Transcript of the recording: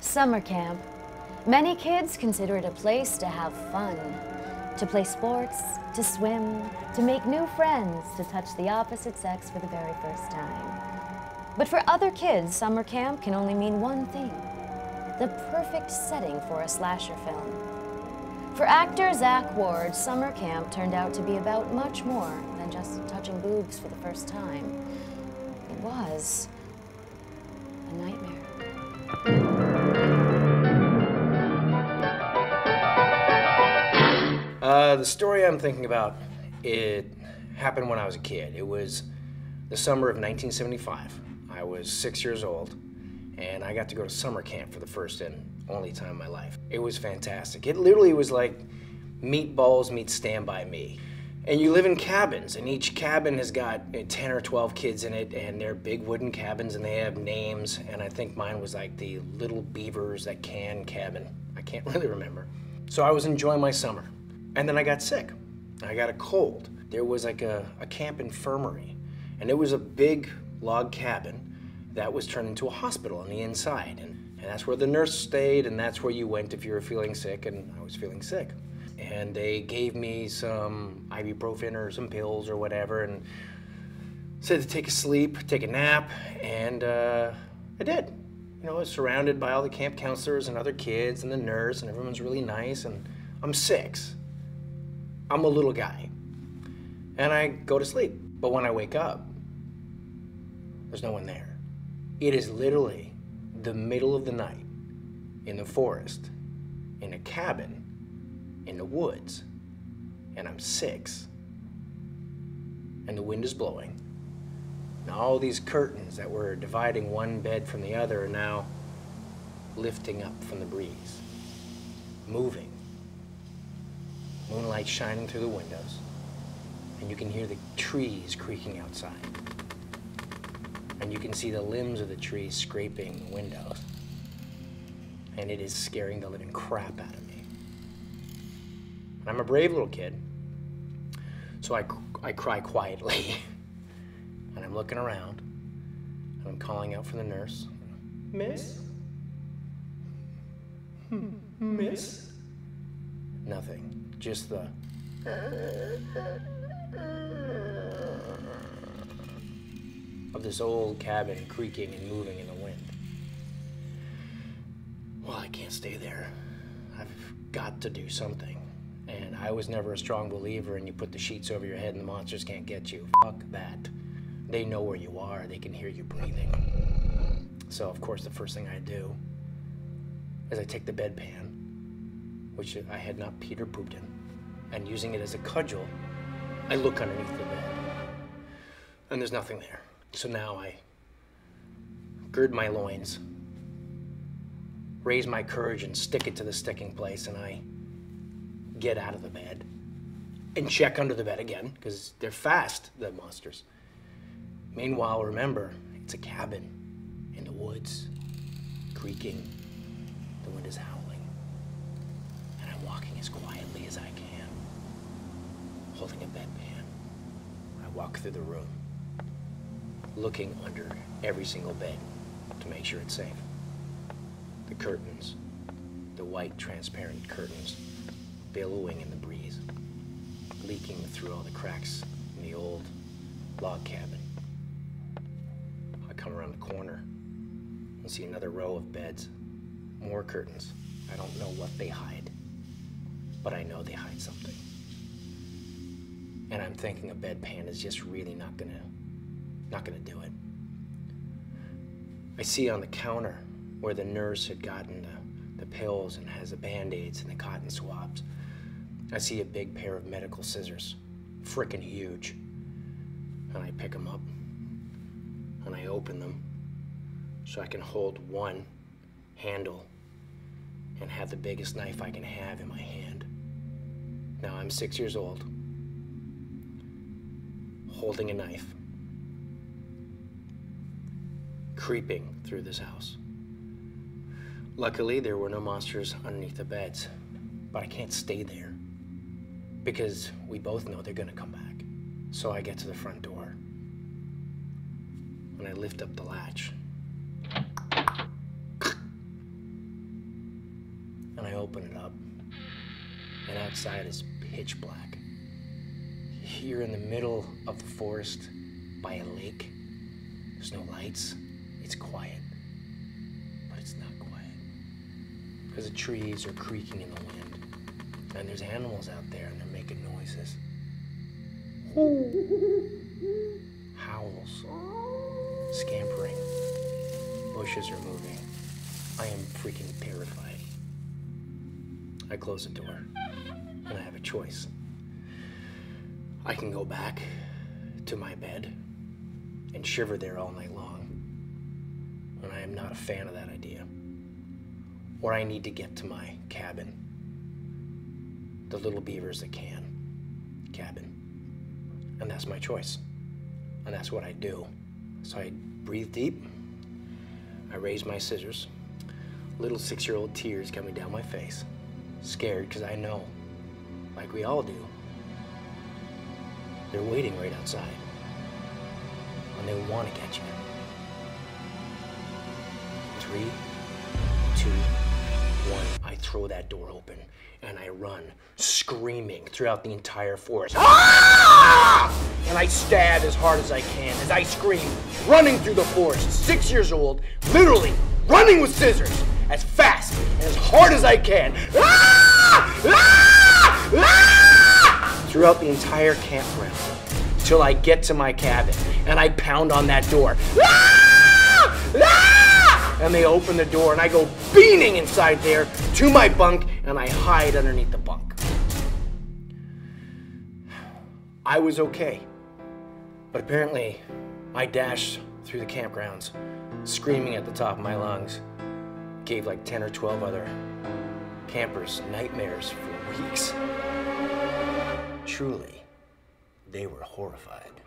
Summer camp. Many kids consider it a place to have fun, to play sports, to swim, to make new friends, to touch the opposite sex for the very first time. But for other kids, summer camp can only mean one thing: the perfect setting for a slasher film. For actor Zack, summer camp turned out to be about much more than just touching boobs for the first time. It was a nightmare. The story I'm thinking about, it happened when I was a kid. It was the summer of 1975. I was 6 years old, and I got to go to summer camp for the first and only time in my life. It was fantastic. It literally was like Meatballs meets Stand By Me. And you live in cabins, and each cabin has got 10 or 12 kids in it, and they're big wooden cabins, and they have names, and I think mine was like the Little Beavers That Can cabin. I can't really remember. So I was enjoying my summer. And then I got sick. I got a cold. There was like a camp infirmary, and it was a big log cabin that was turned into a hospital on the inside. And that's where the nurse stayed, and that's where you went if you were feeling sick, and I was feeling sick. And they gave me some ibuprofen or some pills or whatever, and said to take a nap, and I did. You know, I was surrounded by all the camp counselors and other kids and the nurse, and everyone's really nice, and I'm 6. I'm a little guy, and I go to sleep. But when I wake up, there's no one there. It is literally the middle of the night in the forest, in a cabin, in the woods, and I'm 6, and the wind is blowing. Now all these curtains that were dividing one bed from the other are now lifting up from the breeze, moving. Moonlight shining through the windows, and you can hear the trees creaking outside. And you can see the limbs of the trees scraping the windows. And it is scaring the living crap out of me. And I'm a brave little kid, so I cry quietly. And I'm looking around, and I'm calling out for the nurse. Miss? Miss? Nothing. Just the of this old cabin creaking and moving in the wind. Well, I can't stay there. I've got to do something. And I was never a strong believer in you put the sheets over your head and the monsters can't get you. Fuck that. They know where you are. They can hear you breathing. So, of course, the first thing I do is I take the bedpan, which I had not peed or pooped in, and using it as a cudgel, I look underneath the bed, and there's nothing there. So now I gird my loins, raise my courage and stick it to the sticking place, and I get out of the bed and check under the bed again, because they're fast, the monsters. Meanwhile, remember, it's a cabin in the woods, creaking, the wind is howling. Walking as quietly as I can, holding a bedpan. I walk through the room, looking under every single bed to make sure it's safe. The curtains, the white transparent curtains, billowing in the breeze, leaking through all the cracks in the old log cabin. I come around the corner and see another row of beds, more curtains. I don't know what they hide, but I know they hide something. And I'm thinking a bedpan is just really not gonna do it. I see on the counter where the nurse had gotten the pills and has the Band-Aids and the cotton swabs. I see a big pair of medical scissors, frickin' huge. And I pick them up and I open them so I can hold one handle and have the biggest knife I can have in my hand. Now I'm 6 years old, holding a knife, creeping through this house. Luckily, there were no monsters underneath the beds, but I can't stay there because we both know they're gonna come back. So I get to the front door and I lift up the latch open it up, and outside is pitch black. Here in the middle of the forest, by a lake, there's no lights. It's quiet, but it's not quiet, because the trees are creaking in the wind, and there's animals out there, and they're making noises. Howls, scampering, bushes are moving. I am freaking terrified. I close the door, and I have a choice. I can go back to my bed and shiver there all night long, and I am not a fan of that idea. Or I need to get to my cabin, the little beavers that can cabin. And that's my choice. And that's what I do. So I breathe deep. I raise my scissors. Little 6-year-old tears coming down my face. Scared because I know, like we all do, they're waiting right outside. And they want to catch you. 3, 2, 1. I throw that door open and I run, screaming throughout the entire forest. Ah! And I stab as hard as I can as I scream, running through the forest, 6 years old, literally running with scissors, as fast and as hard as I can. Ah! Ah! Ah! Throughout the entire campground, till I get to my cabin, and I pound on that door. Ah! Ah! And they open the door, and I go beaming inside there to my bunk, and I hide underneath the bunk. I was okay, but apparently I dashed through the campgrounds, screaming at the top of my lungs, gave like 10 or 12 other campers nightmares for weeks. Truly, they were horrified.